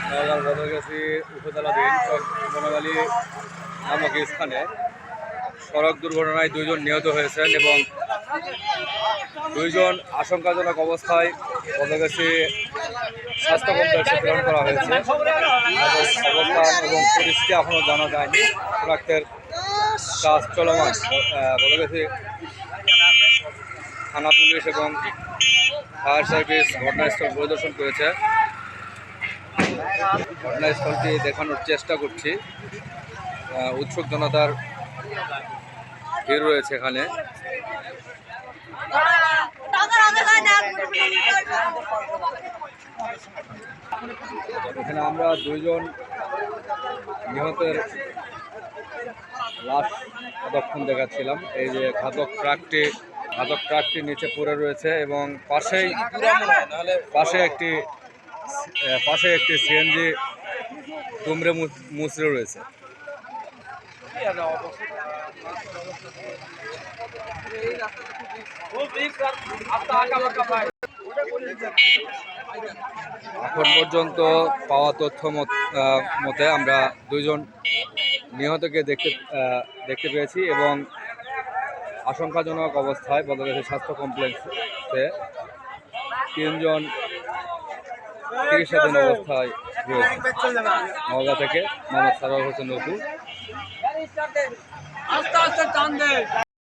নওগাঁর বদলগাছি উপজেলা বনমালী নামক স্থানে সড়ক দুর্ঘটনায় 2 জন নিহত হয়েছেন এবং 2 জন আশঙ্কাজনক অবস্থায় বদলগাছি স্বাস্থ্য কমপ্লেক্সে প্রেরণ করা হয়েছে। অবস্থান এবং পরিস্থিতি এখনও জানা যায়নি। শনাক্তের কাজ চলমান। বদলগাছি থানা পুলিশ এবং ফায়ার সার্ভিস ঘটনাস্থল পরিদর্শন করেছে। ঘটনাস্থলটি দেখানোর চেষ্টা করছি। উৎসুক জনতার ভিড় রয়েছে এখানে। এখানে আমরা 2 জন নিহতের লাশ এতক্ষণ দেখাচ্ছিলাম। এই যে ঘাতক ট্রাকটি নিচে পড়ে রয়েছে এবং পাশে একটি সিএনজি দুমড়ে মুচড়ে রয়েছে। এখন পর্যন্ত পাওয়া তথ্য মতে আমরা 2 জন নিহতকে দেখতে পেয়েছি এবং আশঙ্কাজনক অবস্থায় বদলগাছি স্বাস্থ্য কমপ্লেক্সে 3 জন চিকিৎসাধীন অবস্থায় রয়েছে। নওগাঁ থেকে মোহাম্মদ সারোয়ার হোসেন অপু।